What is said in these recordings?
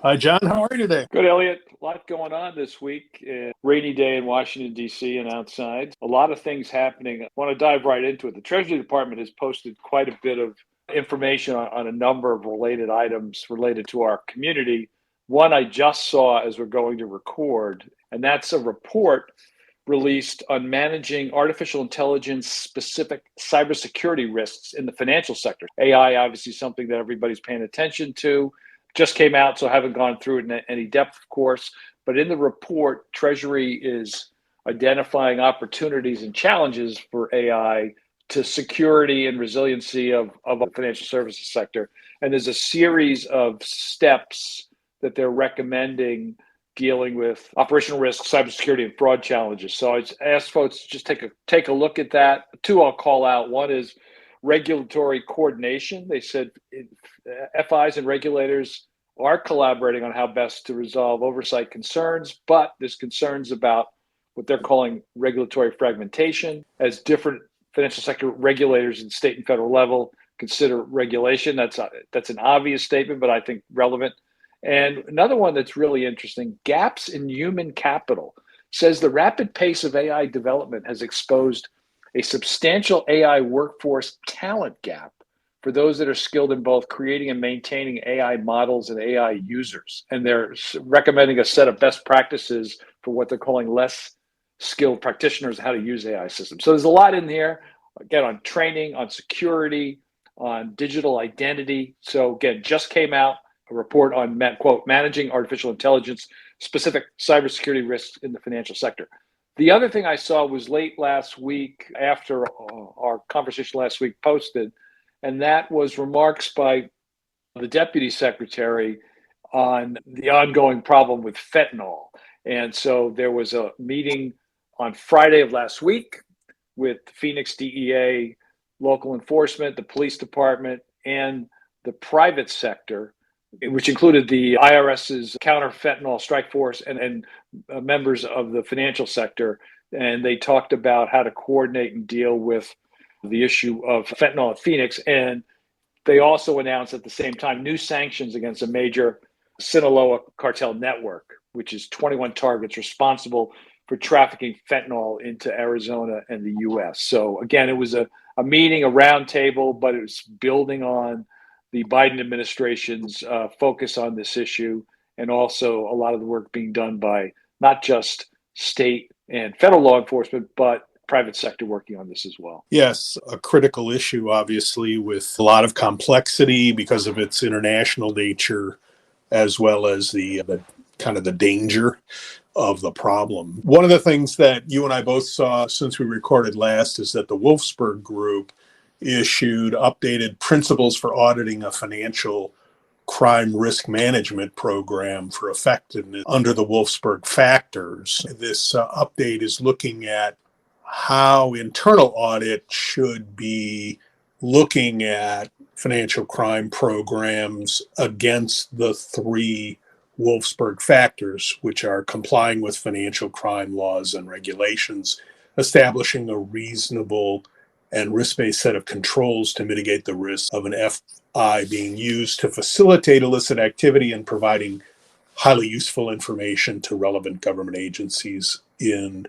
Hi, John. How are you today? Good, Elliot. A lot going on this week. Rainy day in Washington, D.C. and outside. A lot of things happening. I want to dive right into it. The Treasury Department has posted quite a bit of information on a number of related items related to our community. One I just saw as we're going to record, and that's a report released on managing artificial intelligence specific cybersecurity risks in the financial sector. AI, obviously, something that everybody's paying attention to. Just came out, so I haven't gone through it in any depth, of course. But in the report, Treasury is identifying opportunities and challenges for AI to security and resiliency of the financial services sector. And there's a series of steps that they're recommending dealing with operational risk, cybersecurity, and fraud challenges. So I asked folks to just take a look at that. Two I'll call out. One is regulatory coordination. They said FIs and regulators are collaborating on how best to resolve oversight concerns, but there's concerns about what they're calling regulatory fragmentation as different financial sector regulators at state and federal level consider regulation. That's an obvious statement, but I think relevant. And another one that's really interesting, gaps in human capital, says the rapid pace of AI development has exposed a substantial AI workforce talent gap for those that are skilled in both creating and maintaining AI models and AI users. And they're recommending a set of best practices for what they're calling less skilled practitioners, how to use AI systems. So there's a lot in here, again, on training, on security, on digital identity. So again, just came out a report on, quote, managing artificial intelligence specific cybersecurity risks in the financial sector. The other thing I saw was late last week after our conversation last week posted, and that was remarks by the deputy secretary on the ongoing problem with fentanyl. And so there was a meeting on Friday of last week with Phoenix DEA, local enforcement, the police department, and the private sector, which included the IRS's counter fentanyl strike force and members of the financial sector. And they talked about how to coordinate and deal with the issue of fentanyl at Phoenix. And they also announced at the same time new sanctions against a major Sinaloa cartel network, which is 21 targets responsible for trafficking fentanyl into Arizona and the US. So again, it was a meeting, a roundtable, but it was building on the Biden administration's focus on this issue, and also a lot of the work being done by not just state and federal law enforcement, but private sector working on this as well. Yes, a critical issue, obviously, with a lot of complexity because of its international nature, as well as the kind of the danger of the problem. One of the things that you and I both saw since we recorded last is that the Wolfsberg Group issued updated principles for auditing a financial crime risk management program for effectiveness under the Wolfsberg factors. This update is looking at how internal audit should be looking at financial crime programs against the three Wolfsberg factors, which are complying with financial crime laws and regulations, establishing a reasonable and risk-based set of controls to mitigate the risk of an FI being used to facilitate illicit activity, and providing highly useful information to relevant government agencies in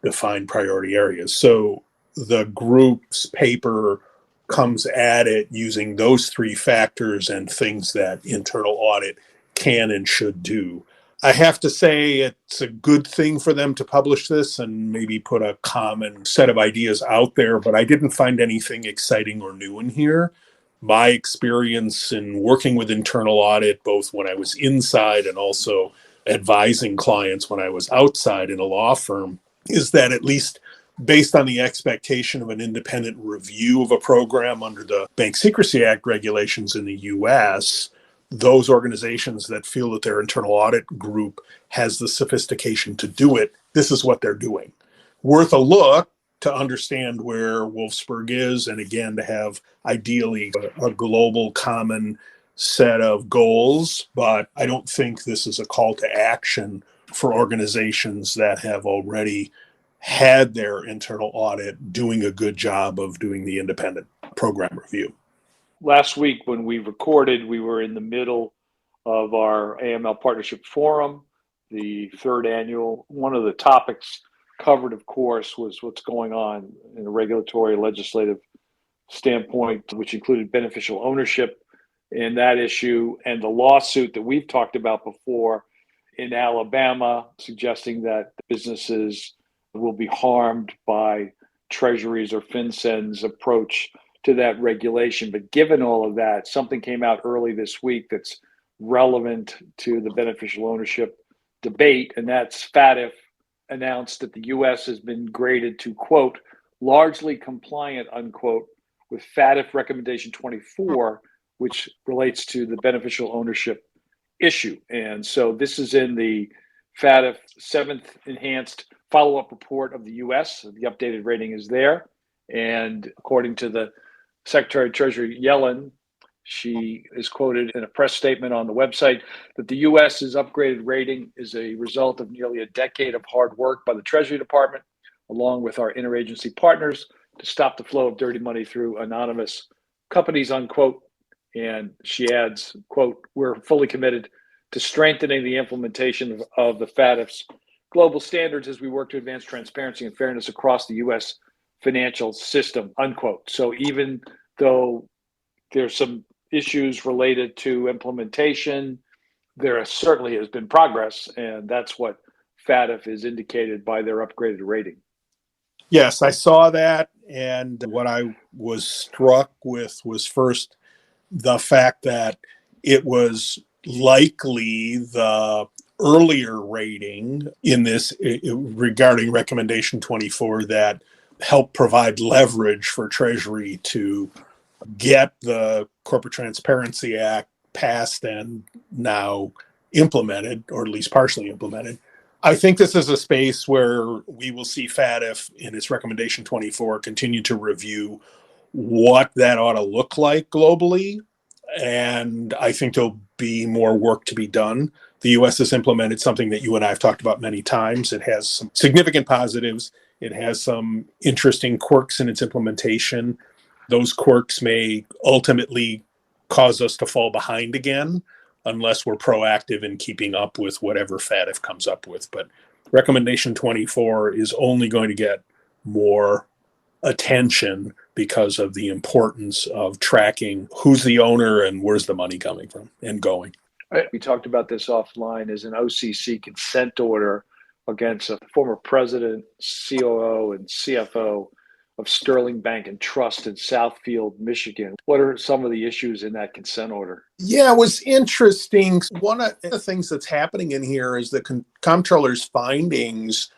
defined priority areas. So the group's paper comes at it using those three factors and things that internal audit can and should do. I have to say it's a good thing for them to publish this and maybe put a common set of ideas out there, but I didn't find anything exciting or new in here. My experience in working with internal audit, both when I was inside and also advising clients when I was outside in a law firm, is that at least based on the expectation of an independent review of a program under the Bank Secrecy Act regulations in the US, those organizations that feel that their internal audit group has the sophistication to do it, this is what they're doing. Worth a look to understand where Wolfsberg is, and again, to have ideally a global common set of goals, but I don't think this is a call to action for organizations that have already had their internal audit doing a good job of doing the independent program review. Last week when we recorded, we were in the middle of our AML Partnership Forum, the third annual. One of the topics covered, of course, was what's going on in a regulatory legislative standpoint, which included beneficial ownership in that issue and the lawsuit that we've talked about before in Alabama, suggesting that businesses will be harmed by Treasury's or FinCEN's approach to that regulation. But given all of that, something came out early this week that's relevant to the beneficial ownership debate, and that's FATF announced that the U.S. has been graded to, quote, largely compliant, unquote, with FATF Recommendation 24, which relates to the beneficial ownership issue. And so this is in the FATF 7th Enhanced Follow-up Report of the U.S. The updated rating is there. And according to the Secretary of Treasury Yellen, she is quoted in a press statement on the website that the U.S.'s upgraded rating is a result of nearly a decade of hard work by the Treasury Department, along with our interagency partners, to stop the flow of dirty money through anonymous companies, unquote. And she adds, quote, we're fully committed to strengthening the implementation of the FATF's global standards as we work to advance transparency and fairness across the U.S. financial system, unquote. So even though there's some issues related to implementation, there certainly has been progress, and that's what FATF is indicated by their upgraded rating. Yes, I saw that. And what I was struck with was first the fact that it was likely the earlier rating in this regarding Recommendation 24 that helped provide leverage for Treasury to get the Corporate Transparency Act passed and now implemented, or at least partially implemented. I think this is a space where we will see FATF in its Recommendation 24 continue to review what that ought to look like globally. And I think there'll be more work to be done. The U.S. has implemented something that you and I have talked about many times. It has some significant positives. It has some interesting quirks in its implementation. Those quirks may ultimately cause us to fall behind again unless we're proactive in keeping up with whatever FATF comes up with. But Recommendation 24 is only going to get more attention because of the importance of tracking who's the owner and where's the money coming from and going. We talked about this offline as an OCC consent order against a former president, COO, and CFO of Sterling Bank and Trust in Southfield, Michigan. What are some of the issues in that consent order? Yeah, it was interesting. One of the things that's happening in here is the comptroller's findings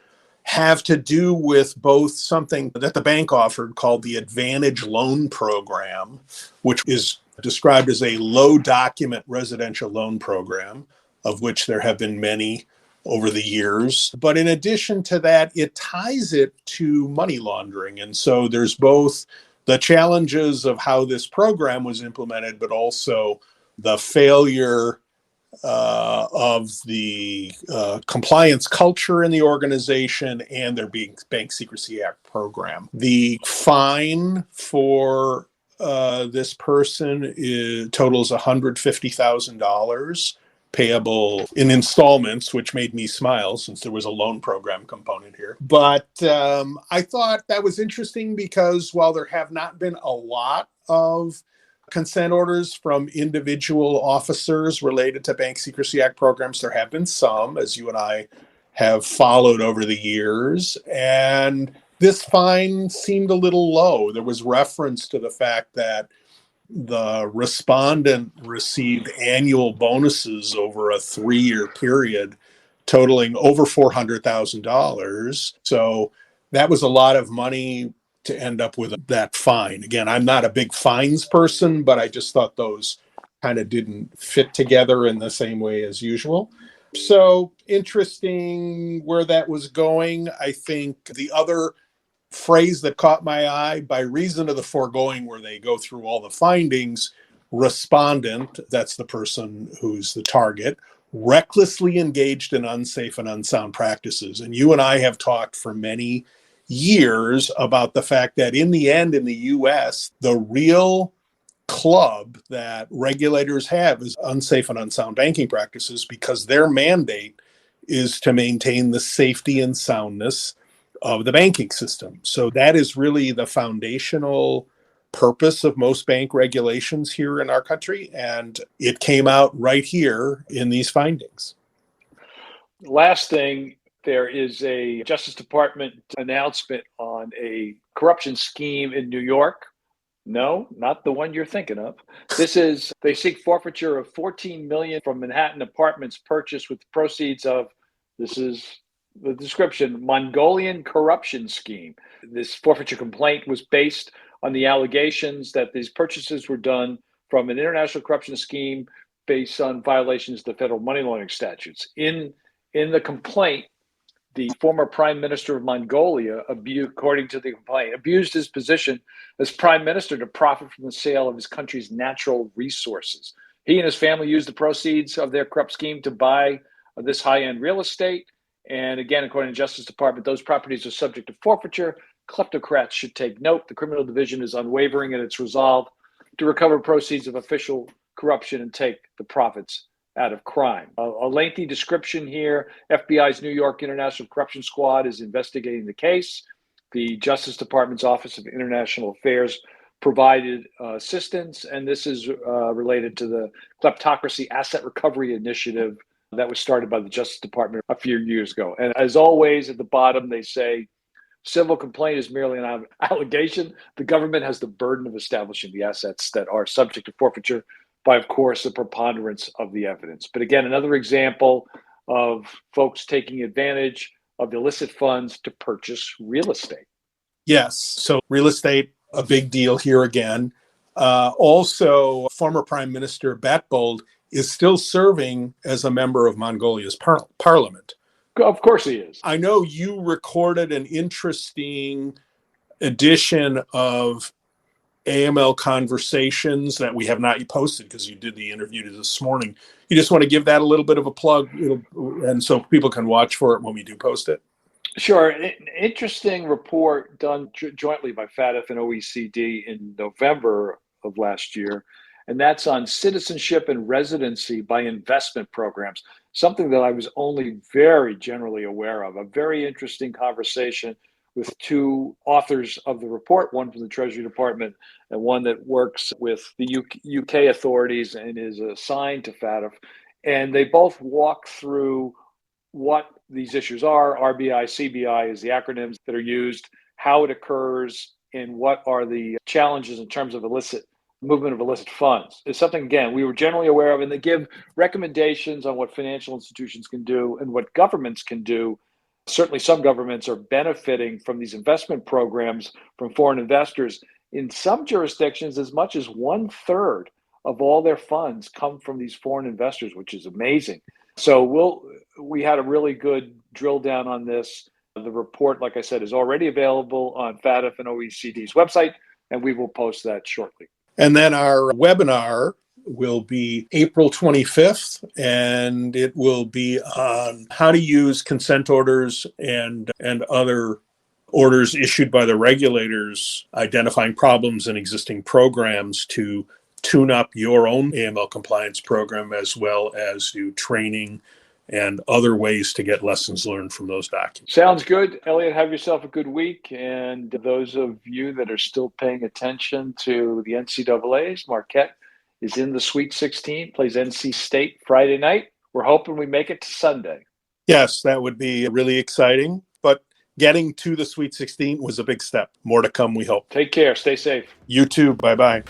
have to do with both something that the bank offered called the Advantage Loan Program, which is described as a low document residential loan program, of which there have been many over the years. But in addition to that, it ties it to money laundering. And so there's both the challenges of how this program was implemented, but also the failure of the compliance culture in the organization and their Bank Secrecy Act program. The fine for this person totals $150,000 payable in installments, which made me smile since there was a loan program component here. But I thought that was interesting because while there have not been a lot of consent orders from individual officers related to Bank Secrecy Act programs, there have been some, as you and I have followed over the years. And this fine seemed a little low. There was reference to the fact that the respondent received annual bonuses over a 3-year period totaling over $400,000. So that was a lot of money to end up with that fine. Again, I'm not a big fines person, but I just thought those kind of didn't fit together in the same way as usual. So interesting where that was going. I think the other phrase that caught my eye, by reason of the foregoing, where they go through all the findings, respondent, that's the person who's the target, recklessly engaged in unsafe and unsound practices. And you and I have talked for many years about the fact that in the end, in the US, the real club that regulators have is unsafe and unsound banking practices, because their mandate is to maintain the safety and soundness of the banking system. So that is really the foundational purpose of most bank regulations here in our country. And it came out right here in these findings. Last thing, there is a Justice Department announcement on a corruption scheme in New York. No, not the one you're thinking of. They seek forfeiture of $14 million from Manhattan apartments purchased with the proceeds of, this is the description, Mongolian corruption scheme. This forfeiture complaint was based on the allegations that these purchases were done from an international corruption scheme based on violations of the federal money laundering statutes. In the complaint, the former prime minister of Mongolia, according to the complaint, abused his position as prime minister to profit from the sale of his country's natural resources. He and his family used the proceeds of their corrupt scheme to buy this high-end real estate. And again, according to the Justice Department, those properties are subject to forfeiture. Kleptocrats should take note. The criminal division is unwavering in its resolve to recover proceeds of official corruption and take the profits out of crime. A lengthy description here. FBI's New York International Corruption Squad is investigating the case. The Justice Department's Office of International Affairs provided assistance, and this is related to the Kleptocracy Asset Recovery Initiative that was started by the Justice Department a few years ago. And as always, at the bottom, they say, civil complaint is merely an allegation. The government has the burden of establishing the assets that are subject to forfeiture by, of course, the preponderance of the evidence. But again, another example of folks taking advantage of illicit funds to purchase real estate. Yes. So real estate, a big deal here again. Also, former Prime Minister Batbold is still serving as a member of Mongolia's parliament. Of course he is. I know you recorded an interesting edition of AML Conversations that we have not posted because you did the interview this morning. You just want to give that a little bit of a plug, and so people can watch for it when we do post it? Sure. An interesting report done jointly by FATF and OECD in November of last year, and that's on citizenship and residency by investment programs, something that I was only very generally aware of. A very interesting conversation with two authors of the report, one from the Treasury Department and one that works with the UK authorities and is assigned to FATF. And they both walk through what these issues are. RBI, CBI is the acronyms that are used, how it occurs, and what are the challenges in terms of movement of illicit funds. It's something, again, we were generally aware of, and they give recommendations on what financial institutions can do and what governments can do. Certainly some governments are benefiting from these investment programs from foreign investors. In some jurisdictions, as much as 1/3 of all their funds come from these foreign investors, which is amazing. So we had a really good drill down on this. The report, like I said, is already available on FATF and OECD's website, and we will post that shortly. And then our webinar will be April 25th, and it will be on how to use consent orders and other orders issued by the regulators, identifying problems in existing programs to tune up your own AML compliance program, as well as do training and other ways to get lessons learned from those documents. Sounds good. Elliot, have yourself a good week. And those of you that are still paying attention to the NCAAs, Marquette is in the Sweet 16, plays NC State Friday night. We're hoping we make it to Sunday. Yes, that would be really exciting. But getting to the Sweet 16 was a big step. More to come, we hope. Take care. Stay safe. You too. Bye-bye.